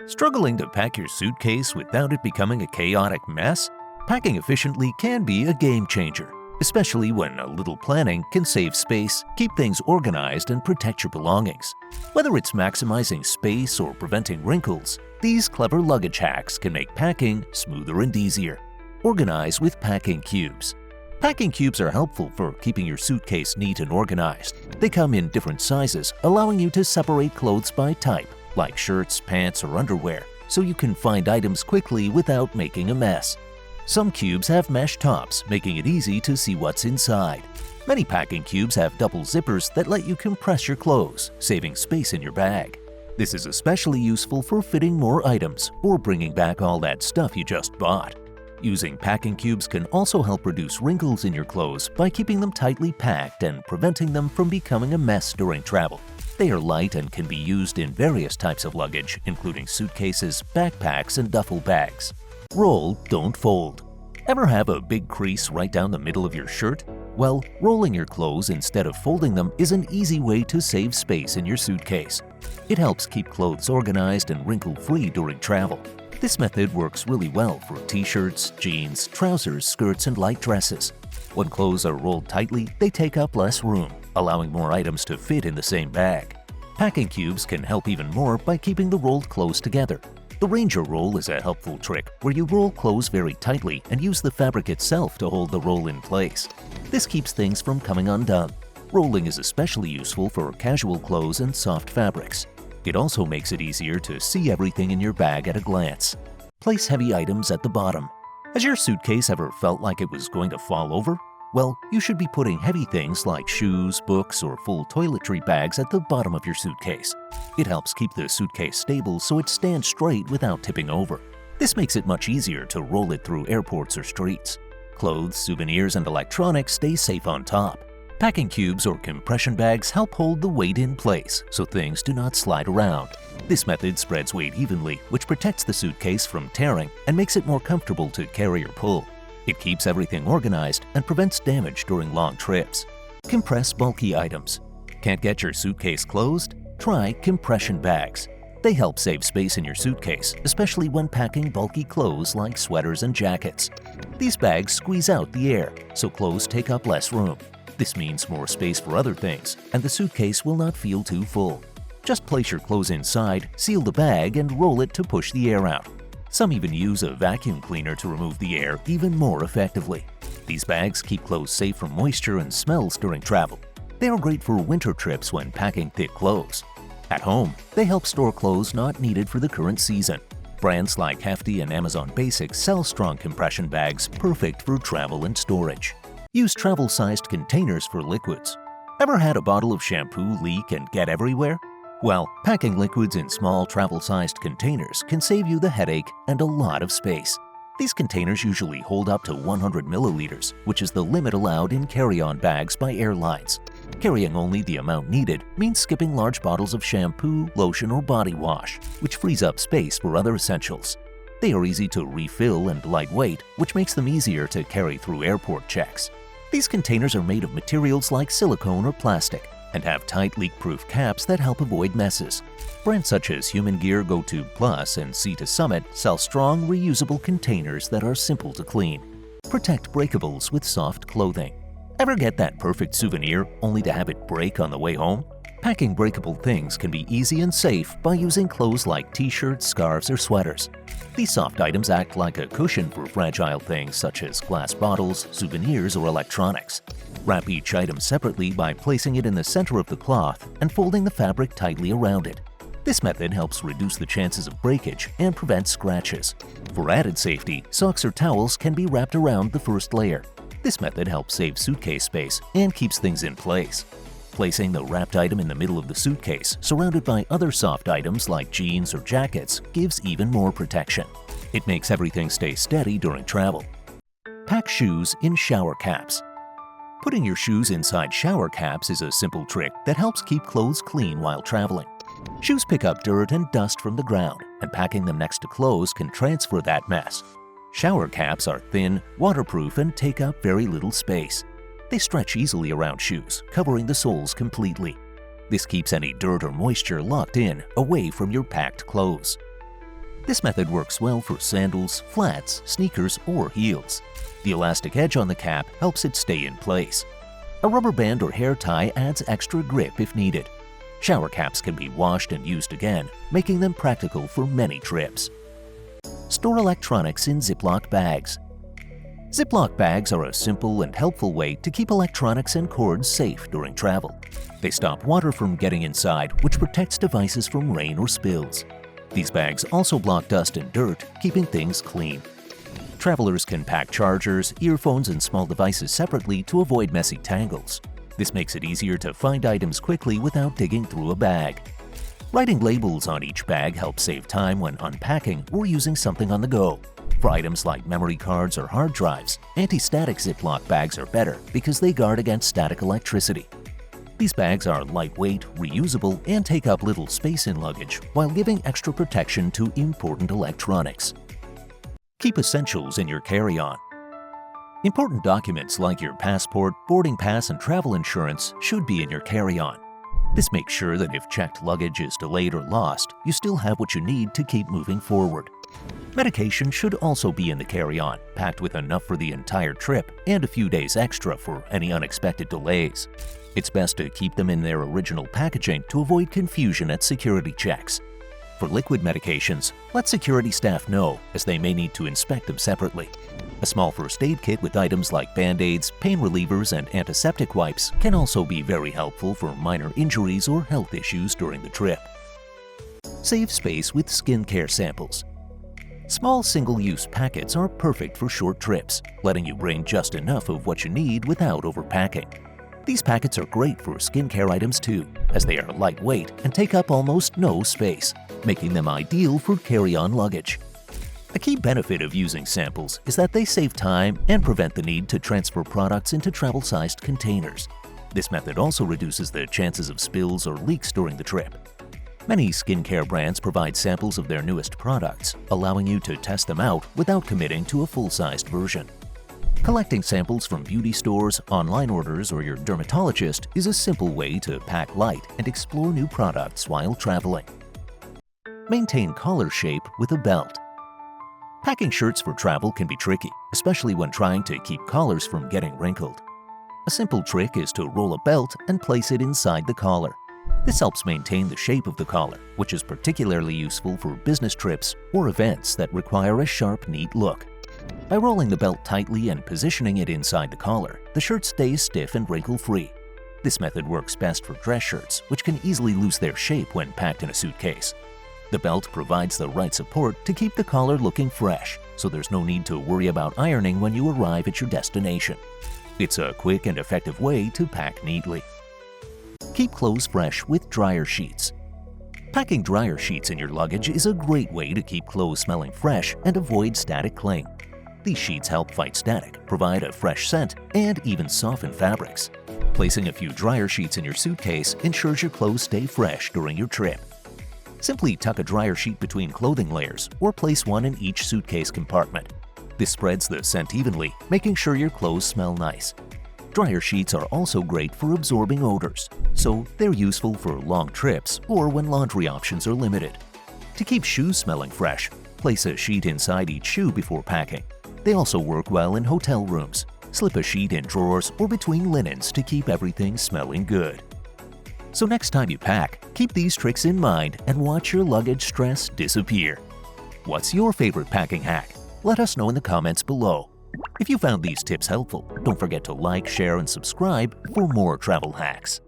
Struggling to pack your suitcase without it becoming a chaotic mess? Packing efficiently can be a game changer, especially when a little planning can save space, keep things organized, and protect your belongings. Whether it's maximizing space or preventing wrinkles, these clever luggage hacks can make packing smoother and easier. Organize with packing cubes. Packing cubes are helpful for keeping your suitcase neat and organized. They come in different sizes, allowing you to separate clothes by type, like shirts, pants, or underwear, so you can find items quickly without making a mess. Some cubes have mesh tops, making it easy to see what's inside. Many packing cubes have double zippers that let you compress your clothes, saving space in your bag. This is especially useful for fitting more items or bringing back all that stuff you just bought. Using packing cubes can also help reduce wrinkles in your clothes by keeping them tightly packed and preventing them from becoming a mess during travel. They are light and can be used in various types of luggage, including suitcases, backpacks, and duffel bags. Roll, don't fold. Ever have a big crease right down the middle of your shirt? Well, rolling your clothes instead of folding them is an easy way to save space in your suitcase. It helps keep clothes organized and wrinkle-free during travel. This method works really well for t-shirts, jeans, trousers, skirts, and light dresses. When clothes are rolled tightly, they take up less room, allowing more items to fit in the same bag. Packing cubes can help even more by keeping the rolled clothes together. The Ranger roll is a helpful trick where you roll clothes very tightly and use the fabric itself to hold the roll in place. This keeps things from coming undone. Rolling is especially useful for casual clothes and soft fabrics. It also makes it easier to see everything in your bag at a glance. Place heavy items at the bottom. Has your suitcase ever felt like it was going to fall over? Well, you should be putting heavy things like shoes, books, or full toiletry bags at the bottom of your suitcase. It helps keep the suitcase stable so it stands straight without tipping over. This makes it much easier to roll it through airports or streets. Clothes, souvenirs, and electronics stay safe on top. Packing cubes or compression bags help hold the weight in place so things do not slide around. This method spreads weight evenly, which protects the suitcase from tearing and makes it more comfortable to carry or pull. It keeps everything organized and prevents damage during long trips. Compress bulky items. Can't get your suitcase closed? Try compression bags. They help save space in your suitcase, especially when packing bulky clothes like sweaters and jackets. These bags squeeze out the air, so clothes take up less room. This means more space for other things, and the suitcase will not feel too full. Just place your clothes inside, seal the bag, and roll it to push the air out. Some even use a vacuum cleaner to remove the air even more effectively. These bags keep clothes safe from moisture and smells during travel. They are great for winter trips when packing thick clothes. At home, they help store clothes not needed for the current season. Brands like Hefty and Amazon Basics sell strong compression bags perfect for travel and storage. Use travel-sized containers for liquids. Ever had a bottle of shampoo leak and get everywhere? Well, packing liquids in small travel-sized containers can save you the headache and a lot of space. These containers usually hold up to 100 milliliters, which is the limit allowed in carry-on bags by airlines. Carrying only the amount needed means skipping large bottles of shampoo, lotion, or body wash, which frees up space for other essentials. They are easy to refill and lightweight, which makes them easier to carry through airport checks. These containers are made of materials like silicone or plastic and have tight leak-proof caps that help avoid messes. Brands such as Human Gear, GoTo Plus, and Sea to Summit sell strong, reusable containers that are simple to clean. Protect breakables with soft clothing. Ever get that perfect souvenir only to have it break on the way home? Packing breakable things can be easy and safe by using clothes like t-shirts, scarves, or sweaters. These soft items act like a cushion for fragile things such as glass bottles, souvenirs, or electronics. Wrap each item separately by placing it in the center of the cloth and folding the fabric tightly around it. This method helps reduce the chances of breakage and prevent scratches. For added safety, socks or towels can be wrapped around the first layer. This method helps save suitcase space and keeps things in place. Placing the wrapped item in the middle of the suitcase, surrounded by other soft items like jeans or jackets, gives even more protection. It makes everything stay steady during travel. Pack shoes in shower caps. Putting your shoes inside shower caps is a simple trick that helps keep clothes clean while traveling. Shoes pick up dirt and dust from the ground, and packing them next to clothes can transfer that mess. Shower caps are thin, waterproof, and take up very little space. They stretch easily around shoes, covering the soles completely. This keeps any dirt or moisture locked in, away from your packed clothes. This method works well for sandals, flats, sneakers, or heels. The elastic edge on the cap helps it stay in place. A rubber band or hair tie adds extra grip if needed. Shower caps can be washed and used again, making them practical for many trips. Store electronics in Ziploc bags. Ziploc bags are a simple and helpful way to keep electronics and cords safe during travel. They stop water from getting inside, which protects devices from rain or spills. These bags also block dust and dirt, keeping things clean. Travelers can pack chargers, earphones, and small devices separately to avoid messy tangles. This makes it easier to find items quickly without digging through a bag. Writing labels on each bag helps save time when unpacking or using something on the go. For items like memory cards or hard drives, anti-static Ziploc bags are better because they guard against static electricity. These bags are lightweight, reusable, and take up little space in luggage while giving extra protection to important electronics. Keep essentials in your carry-on. Important documents like your passport, boarding pass, and travel insurance should be in your carry-on. This makes sure that if checked luggage is delayed or lost, you still have what you need to keep moving forward. Medication should also be in the carry-on, packed with enough for the entire trip and a few days extra for any unexpected delays. It's best to keep them in their original packaging to avoid confusion at security checks. For liquid medications, let security staff know, as they may need to inspect them separately. A small first aid kit with items like Band-Aids, pain relievers, and antiseptic wipes can also be very helpful for minor injuries or health issues during the trip. Save space with skincare samples. Small single-use packets are perfect for short trips, letting you bring just enough of what you need without overpacking. These packets are great for skincare items too, as they are lightweight and take up almost no space, making them ideal for carry-on luggage. A key benefit of using samples is that they save time and prevent the need to transfer products into travel-sized containers. This method also reduces the chances of spills or leaks during the trip. Many skincare brands provide samples of their newest products, allowing you to test them out without committing to a full-sized version. Collecting samples from beauty stores, online orders, or your dermatologist is a simple way to pack light and explore new products while traveling. Maintain collar shape with a belt. Packing shirts for travel can be tricky, especially when trying to keep collars from getting wrinkled. A simple trick is to roll a belt and place it inside the collar. This helps maintain the shape of the collar, which is particularly useful for business trips or events that require a sharp, neat look. By rolling the belt tightly and positioning it inside the collar, the shirt stays stiff and wrinkle-free. This method works best for dress shirts, which can easily lose their shape when packed in a suitcase. The belt provides the right support to keep the collar looking fresh, so there's no need to worry about ironing when you arrive at your destination. It's a quick and effective way to pack neatly. Keep clothes fresh with dryer sheets. Packing dryer sheets in your luggage is a great way to keep clothes smelling fresh and avoid static cling. These sheets help fight static, provide a fresh scent, and even soften fabrics. Placing a few dryer sheets in your suitcase ensures your clothes stay fresh during your trip. Simply tuck a dryer sheet between clothing layers or place one in each suitcase compartment. This spreads the scent evenly, making sure your clothes smell nice. Dryer sheets are also great for absorbing odors, so they're useful for long trips or when laundry options are limited. To keep shoes smelling fresh, place a sheet inside each shoe before packing. They also work well in hotel rooms. Slip a sheet in drawers or between linens to keep everything smelling good. So next time you pack, keep these tricks in mind and watch your luggage stress disappear. What's your favorite packing hack? Let us know in the comments below. If you found these tips helpful, don't forget to like, share, and subscribe for more travel hacks.